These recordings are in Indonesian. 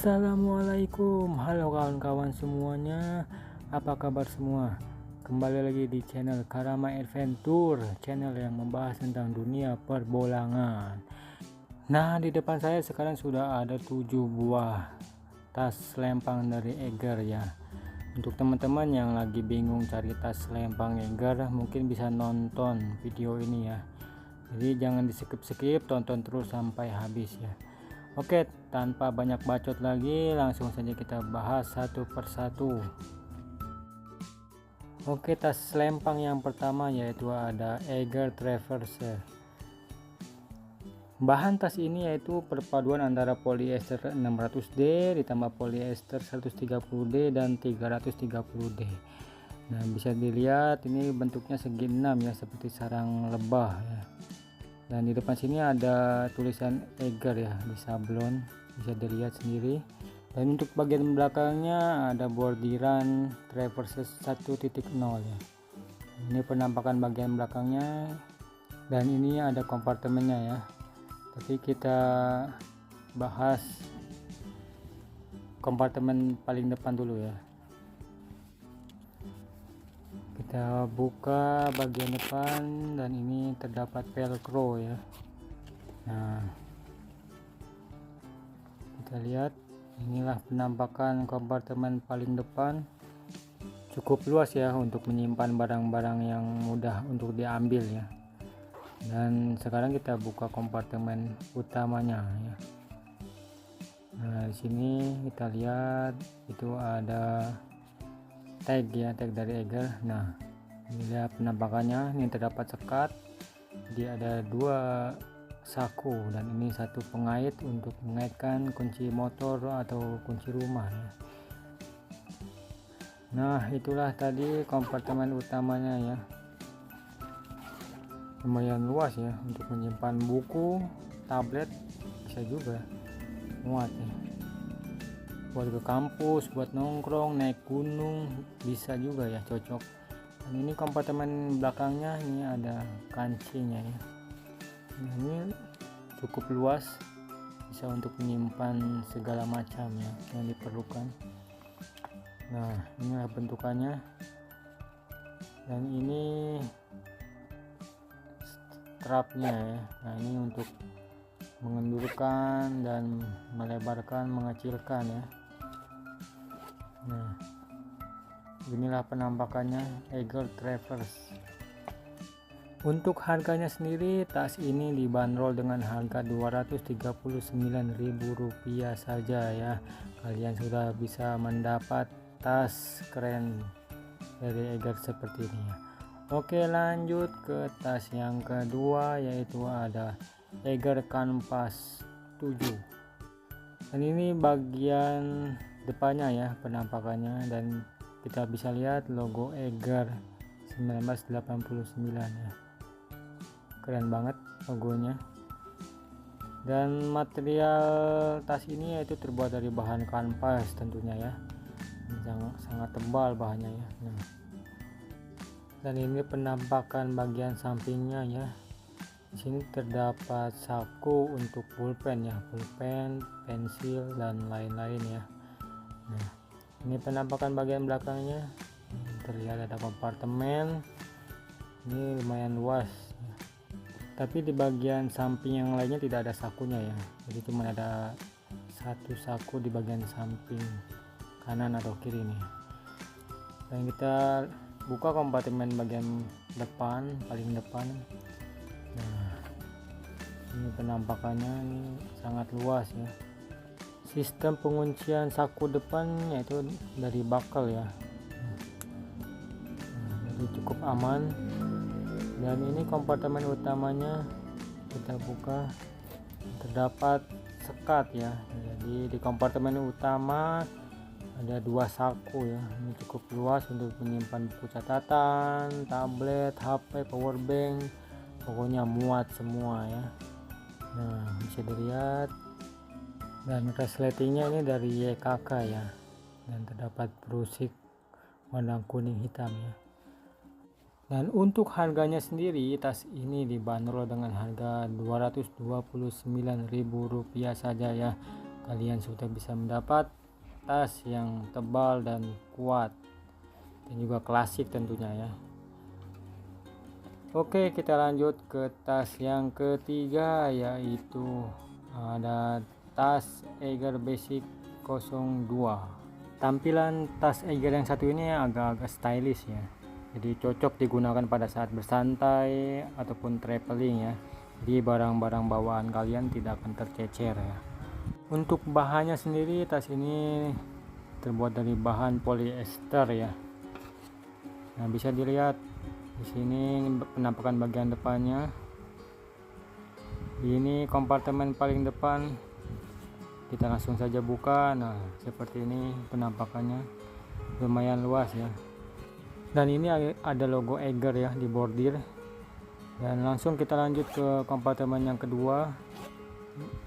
Assalamualaikum, halo kawan-kawan semuanya, apa kabar semua? Kembali lagi di channel Karama Adventure, channel yang membahas tentang dunia perbolangan. Nah, di depan saya sekarang sudah ada 7 buah tas selempang dari Eiger ya. Untuk teman-teman yang lagi bingung cari tas selempang Eiger, mungkin bisa nonton video ini ya. Jadi jangan di skip-skip, tonton terus sampai habis ya. Oke, tanpa banyak bacot lagi, langsung saja kita bahas satu persatu. Oke, tas selempang yang pertama yaitu ada Eiger Traverse. Bahan tas ini yaitu perpaduan antara polyester 600D ditambah polyester 130D dan 330D. Nah, bisa dilihat ini bentuknya segi 6 ya, seperti sarang lebah ya. Dan di depan sini ada tulisan Eiger ya di sablon, bisa dilihat sendiri. Dan untuk bagian belakangnya ada bordiran Traverse 1.0 ya. Ini penampakan bagian belakangnya, dan ini ada kompartemennya ya. Tapi kita bahas kompartemen paling depan dulu ya. Kita buka bagian depan dan ini terdapat velcro ya. Nah, kita lihat inilah penampakan kompartemen paling depan. Cukup luas ya untuk menyimpan barang-barang yang mudah untuk diambil ya. Dan sekarang kita buka kompartemen utamanya ya. Nah, di sini kita lihat itu ada tag ya, tag dari Eiger. Nah, ini lihat penampakannya, ini terdapat sekat, jadi ada 2 saku dan ini satu pengait untuk mengaitkan kunci motor atau kunci rumah ya. Nah, itulah tadi kompartemen utamanya ya. Lumayan luas ya untuk menyimpan buku, tablet, bisa juga muat ya. Buat ke kampus, buat nongkrong, naik gunung, bisa juga ya, cocok. Dan ini kompartemen belakangnya, ini ada kancinya ya. Nah, ini cukup luas, bisa untuk menyimpan segala macam ya yang diperlukan. Nah, inilah bentukannya. Dan ini strapnya ya. Nah, ini untuk mengendurkan dan melebarkan, mengecilkan ya. Nah, inilah penampakannya Eiger Traverse. Untuk harganya sendiri, tas ini dibanderol dengan harga Rp239.000 saja ya. Kalian sudah bisa mendapat tas keren dari Eiger seperti ini ya. Oke, lanjut ke tas yang kedua yaitu ada Eiger Canvas 7. Dan ini bagian depannya ya penampakannya, dan kita bisa lihat logo Eiger 1989 ya. Keren banget logonya. Dan material tas ini yaitu terbuat dari bahan kanvas tentunya ya. Sangat tebal bahannya ya. Nah, dan ini penampakan bagian sampingnya ya. Di sini terdapat saku untuk pulpen ya, pulpen, pensil dan lain-lain ya. Nah, ini penampakan bagian belakangnya, terlihat ada kompartemen, ini lumayan luas ya. Tapi di bagian samping yang lainnya tidak ada sakunya ya, jadi cuma ada satu saku di bagian samping kanan atau kiri nih. Dan kita buka kompartemen bagian depan, paling depan. Nah, ini penampakannya, ini sangat luas ya. Sistem penguncian saku depan yaitu dari bakel ya. Nah, jadi cukup aman. Dan ini kompartemen utamanya, kita buka, terdapat sekat ya. Jadi di kompartemen utama ada 2 saku ya. Ini cukup luas untuk menyimpan buku catatan, tablet, HP, powerbank, pokoknya muat semua ya. Nah, bisa dilihat. Dan resletingnya ini dari YKK ya, dan terdapat brusik warna kuning hitam ya. Dan untuk harganya sendiri, tas ini dibanderol dengan harga Rp229.000 saja ya. kalian sudah bisa mendapat tas yang tebal dan kuat dan juga klasik tentunya ya. Oke, kita lanjut ke tas yang ketiga, yaitu ada tas Eiger Basic 02. Tampilan tas Eiger yang satu ini agak-agak stylish ya, jadi cocok digunakan pada saat bersantai ataupun traveling ya. Jadi barang-barang bawaan kalian tidak akan tercecer ya. Untuk bahannya sendiri, tas ini terbuat dari bahan polyester ya. Nah, bisa dilihat di sini penampakan bagian depannya. Ini kompartemen paling depan. Kita langsung saja buka. Nah, seperti ini penampakannya, lumayan luas ya. Dan ini ada logo Eiger ya di bordir. Dan langsung kita lanjut ke kompartemen yang kedua.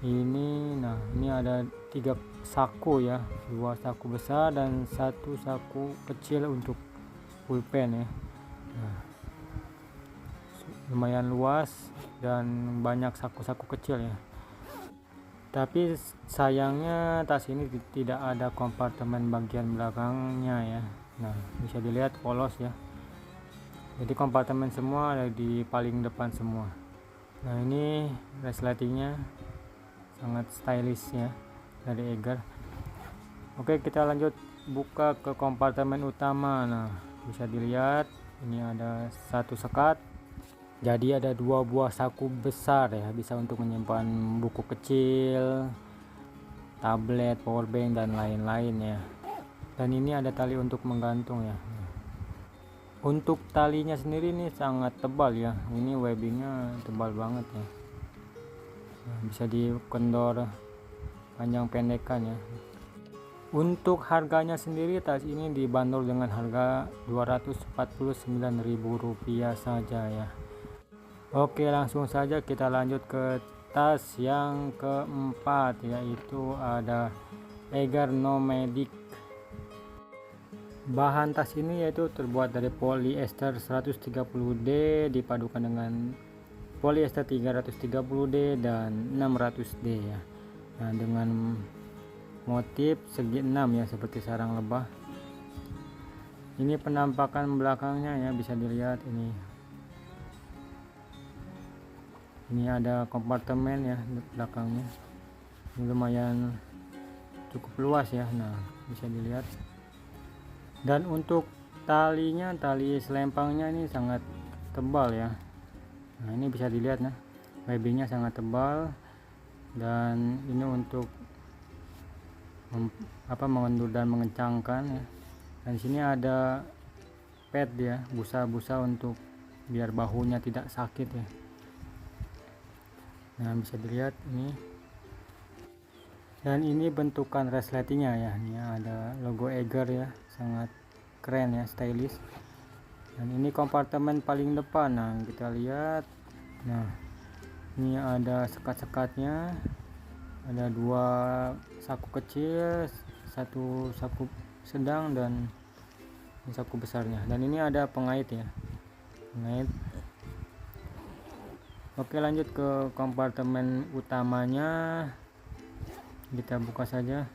Ini ada 3 saku ya, 2 saku besar dan 1 saku kecil untuk pulpen ya. Nah, lumayan luas dan banyak saku-saku kecil ya. Tapi sayangnya tas ini tidak ada kompartemen bagian belakangnya ya. Nah, bisa dilihat polos ya. Jadi kompartemen semua ada di paling depan semua. Nah, ini resletingnya sangat stylish ya dari Eiger. Oke, kita lanjut buka ke kompartemen utama. Nah, bisa dilihat ini ada 1 sekat. Jadi ada 2 buah saku besar ya, bisa untuk menyimpan buku kecil, tablet, powerbank dan lain-lain ya. Dan ini ada tali untuk menggantung ya. Untuk talinya sendiri ini sangat tebal ya, ini webbingnya tebal banget ya. Nah, bisa dikendor panjang pendekan ya. Untuk harganya sendiri, tas ini dibanderol dengan harga Rp249.000 saja ya. Oke, langsung saja kita lanjut ke tas yang keempat, yaitu ada Eiger Nomadic. Bahan tas ini yaitu terbuat dari polyester 130D dipadukan dengan polyester 330D dan 600D ya. Nah, dengan motif segi 6 ya, seperti sarang lebah. Ini penampakan belakangnya ya, bisa dilihat ini. Ini ada kompartemen ya belakangnya. Ini lumayan cukup luas ya. Nah, bisa dilihat. Dan untuk talinya, tali selempangnya ini sangat tebal ya. Nah, ini bisa dilihat nah, webbingnya sangat tebal. Dan ini untuk mengendur dan mengencangkan ya. Dan di sini ada pad ya, busa-busa untuk biar bahunya tidak sakit ya. Nah, bisa dilihat ini. Dan ini bentukan resletingnya ya. Ini ada logo Eiger ya, sangat keren ya, stylish. Dan ini kompartemen paling depan. Nah, kita lihat. Nah, ini ada sekat-sekatnya. Ada 2 saku kecil, 1 saku sedang dan ini saku besarnya. Dan ini ada pengait ya, pengait. Oke, lanjut ke kompartemen utamanya. Kita buka saja.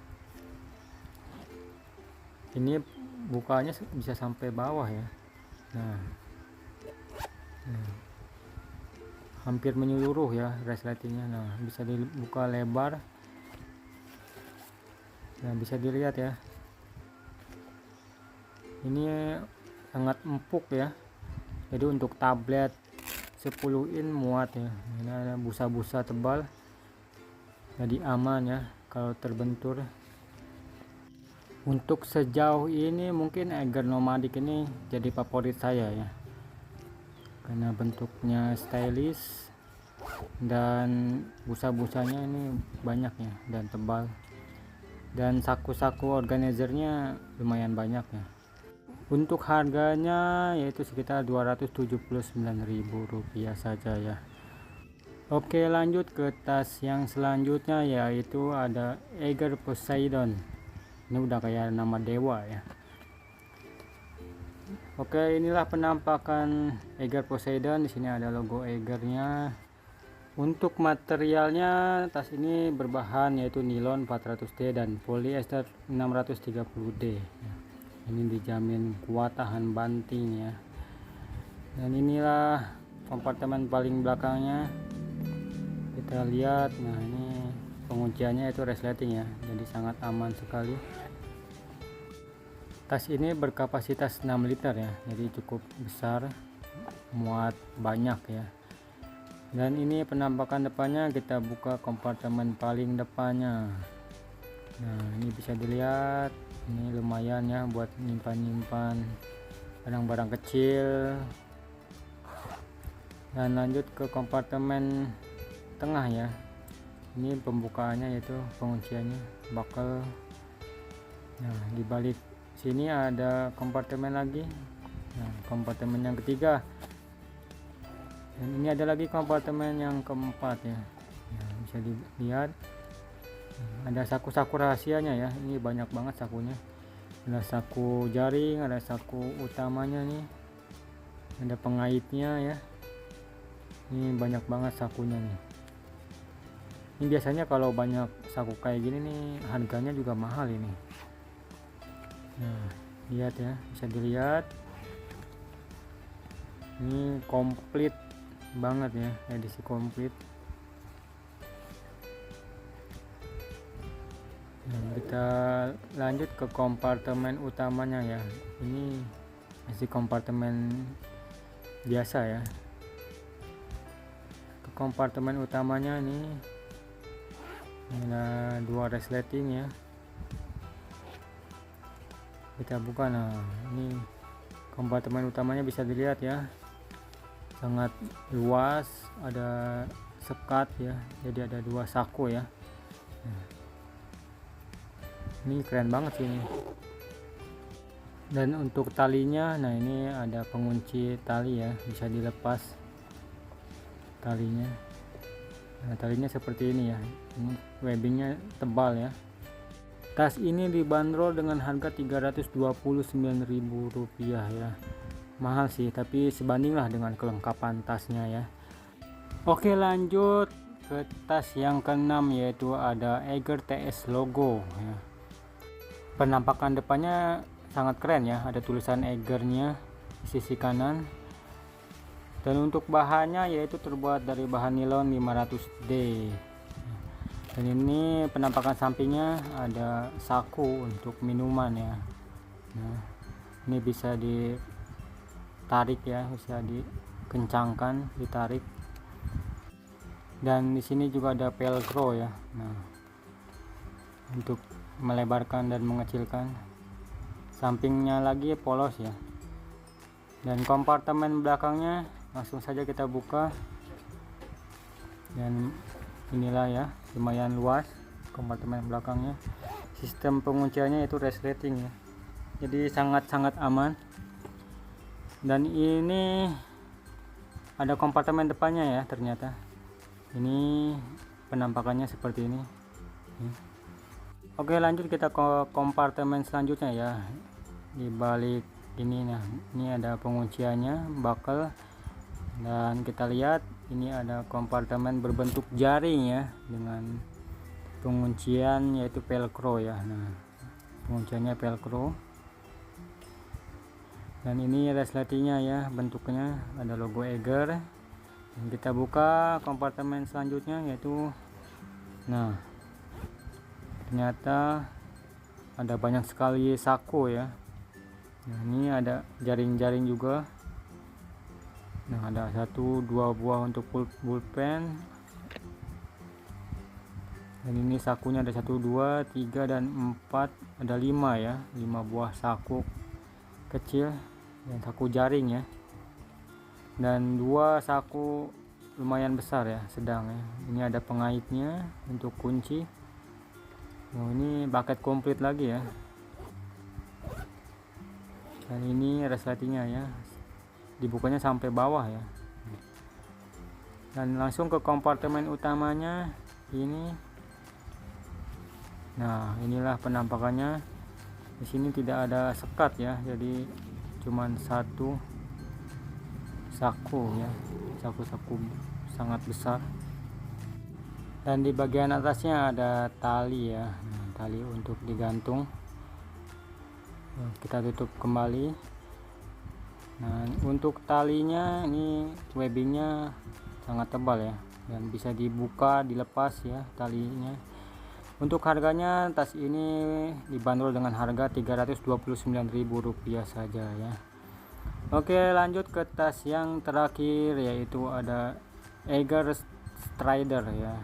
Ini bukanya bisa sampai bawah ya. Nah, hampir menyeluruh ya resletingnya. Nah, bisa dibuka lebar. Nah, bisa dilihat ya, ini sangat empuk ya. Jadi untuk tablet 10 in muat ya. Ini ada busa-busa tebal, jadi aman ya kalau terbentur. Untuk sejauh ini mungkin Eiger Nomadic ini jadi favorit saya ya, karena bentuknya stylish dan busa-busanya ini banyak ya dan tebal, dan saku-saku organizernya lumayan banyak ya. Untuk harganya yaitu sekitar Rp279.000 saja ya. Oke, lanjut ke tas yang selanjutnya, yaitu ada Eiger Poseidon. Ini udah kayak nama dewa ya. Oke, inilah penampakan Eiger Poseidon. Di sini ada logo Eigernya. Untuk materialnya tas ini berbahan yaitu nilon 400D dan polyester 630D. Ini dijamin kuat tahan banting ya. Dan inilah kompartemen paling belakangnya. Kita lihat, nah ini pengunciannya itu resleting ya, jadi sangat aman sekali. Tas ini berkapasitas 6 liter ya, jadi cukup besar, muat banyak ya. Dan ini penampakan depannya, kita buka kompartemen paling depannya. Nah ini bisa dilihat, ini lumayan ya buat nyimpan barang-barang kecil. Dan lanjut ke kompartemen tengah ya, ini pembukaannya yaitu pengunciannya buckle. Nah di balik sini ada kompartemen lagi, nah kompartemen yang ketiga, dan ini ada lagi kompartemen yang keempat ya. Nah, bisa dilihat ada saku-saku rahasianya ya, ini banyak banget sakunya. Ada saku jaring, ada saku utamanya nih, ada pengaitnya ya, ini banyak banget sakunya nih. Ini biasanya kalau banyak saku kayak gini nih harganya juga mahal ini. Nah lihat ya, bisa dilihat ini komplit banget ya, edisi komplit. Nah, kita lanjut ke kompartemen utamanya ya, ini masih kompartemen biasa ya. Ke kompartemen utamanya ini ada 2 resleting ya, kita buka. Nah ini kompartemen utamanya bisa dilihat ya, sangat luas, ada sekat ya, jadi ada 2 saku ya. Nah, ini keren banget sih ini. Dan untuk talinya, nah ini ada pengunci tali ya, bisa dilepas talinya. Nah talinya seperti ini ya, ini webbingnya tebal ya. Tas ini dibanderol dengan harga Rp329.000 ya, mahal sih, tapi sebandinglah dengan kelengkapan tasnya ya. Oke lanjut ke tas yang keenam, yaitu ada Eiger TS logo ya. Penampakan depannya sangat keren ya, ada tulisan Eigernya di sisi kanan. Dan untuk bahannya yaitu terbuat dari bahan nilon 500D. Dan ini penampakan sampingnya ada saku untuk minuman ya. Nah ini bisa ditarik ya, bisa dikencangkan, ditarik. Dan di sini juga ada velcro ya, nah untuk melebarkan dan mengecilkan. Sampingnya lagi polos ya. Dan kompartemen belakangnya langsung saja kita buka, dan inilah ya, lumayan luas kompartemen belakangnya. Sistem pengunciannya itu resleting ya, jadi sangat-sangat aman. Dan ini ada kompartemen depannya ya, ternyata ini penampakannya seperti ini. Oke lanjut kita ke kompartemen selanjutnya ya. Di balik ini, nah ini ada pengunciannya buckle. Dan kita lihat ini ada kompartemen berbentuk jaring ya, dengan penguncian yaitu velcro ya. Nah pengunciannya velcro. Dan ini resletingnya ya, bentuknya ada logo Eiger. Dan kita buka kompartemen selanjutnya yaitu, nah ternyata ada banyak sekali saku ya. Nah ini ada jaring-jaring juga. Nah ada 1-2 buah untuk pulpen. Dan ini sakunya ada 1, 2, 3 dan 4, ada 5 ya, 5 buah saku kecil dan saku jaring ya. Dan 2 saku lumayan besar ya, sedang ya. Ini ada pengaitnya untuk kunci. Nah ini paket komplit lagi ya. Dan ini resletingnya ya, dibukanya sampai bawah ya. Dan langsung ke kompartemen utamanya ini. Nah inilah penampakannya. Di sini tidak ada sekat ya, jadi cuman 1 saku ya, saku-saku sangat besar. Dan di bagian atasnya ada tali ya. Nah, tali untuk digantung. Kita tutup kembali. Nah, untuk talinya ini webbingnya sangat tebal ya, dan bisa dibuka dilepas ya talinya. Untuk harganya tas ini dibanderol dengan harga Rp329.000 saja ya. Oke, lanjut ke tas yang terakhir, yaitu ada Eiger Strider ya.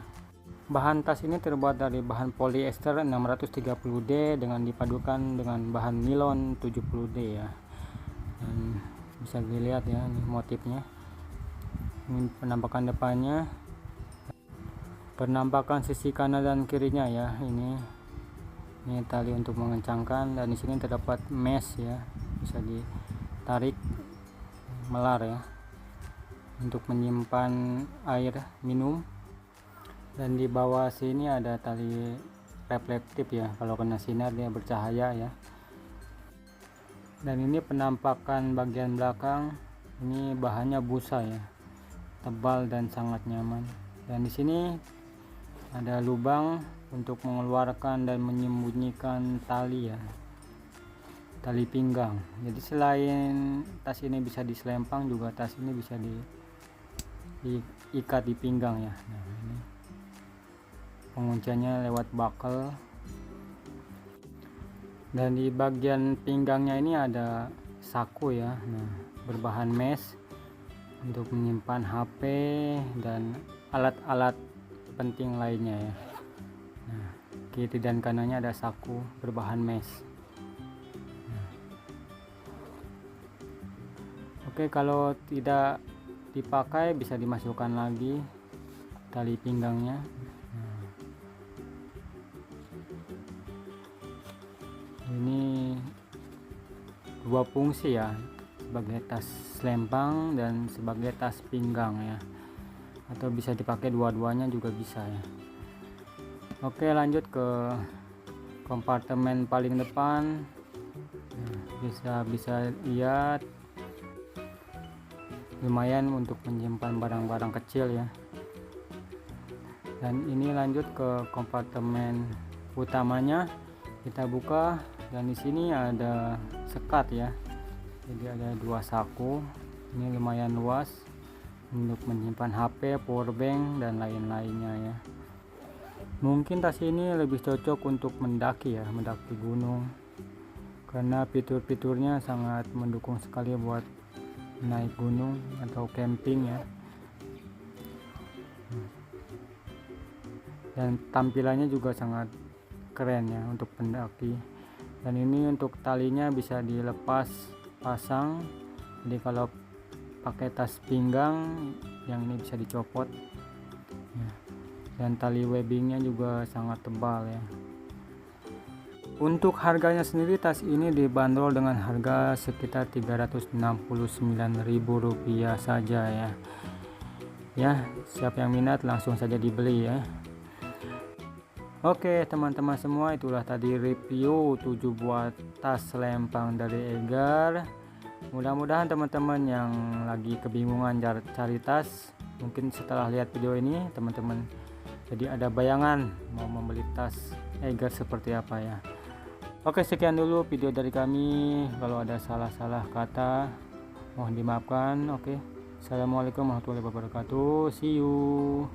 Bahan tas ini terbuat dari bahan polyester 630D dengan dipadukan dengan bahan nilon 70D ya. Dan bisa dilihat ya, ini motifnya. Ini penampakan depannya, penampakan sisi kanan dan kirinya ya. Ini tali untuk mengencangkan, dan di sini terdapat mesh ya, bisa ditarik melar ya untuk menyimpan air minum. Dan di bawah sini ada tali reflektif ya, kalau kena sinar dia bercahaya ya. Dan ini penampakan bagian belakang, ini bahannya busa ya, tebal dan sangat nyaman. Dan di sini ada lubang untuk mengeluarkan dan menyembunyikan tali ya, tali pinggang. Jadi selain tas ini bisa diselempang, juga tas ini bisa diikat di pinggang ya. Nah, ini pengunciannya lewat buckle. Dan di bagian pinggangnya ini ada saku ya, nah berbahan mesh untuk menyimpan HP dan alat-alat penting lainnya ya. Nah, kiri dan kanannya ada saku berbahan mesh. Nah. Oke, kalau tidak dipakai bisa dimasukkan lagi tali pinggangnya. Ini dua fungsi ya, sebagai tas selempang dan sebagai tas pinggang ya, atau bisa dipakai dua-duanya juga bisa ya. Oke, lanjut ke kompartemen paling depan. Bisa lihat lumayan untuk menyimpan barang-barang kecil ya. Dan ini lanjut ke kompartemen utamanya, kita buka. Dan di sini ada sekat ya, jadi ada dua saku. Ini lumayan luas untuk menyimpan HP, powerbank dan lain-lainnya ya. Mungkin tas ini lebih cocok untuk mendaki ya, mendaki gunung, karena fitur-fiturnya sangat mendukung sekali buat naik gunung atau camping ya. Dan tampilannya juga sangat keren ya untuk pendaki. Dan ini untuk talinya bisa dilepas pasang, jadi kalau pakai tas pinggang yang ini bisa dicopot ya. Dan tali webbingnya juga sangat tebal ya. Untuk harganya sendiri, tas ini dibanderol dengan harga sekitar Rp369.000 saja ya. Ya, siapa yang minat langsung saja dibeli ya. Oke teman-teman semua, itulah tadi review 7 buah tas selempang dari Eiger. Mudah-mudahan teman-teman yang lagi kebingungan cari tas, mungkin setelah lihat video ini teman-teman jadi ada bayangan mau membeli tas Eiger seperti apa ya. Oke, sekian dulu video dari kami. Kalau ada salah-salah kata mohon dimaafkan. Oke, assalamualaikum warahmatullahi wabarakatuh. See you.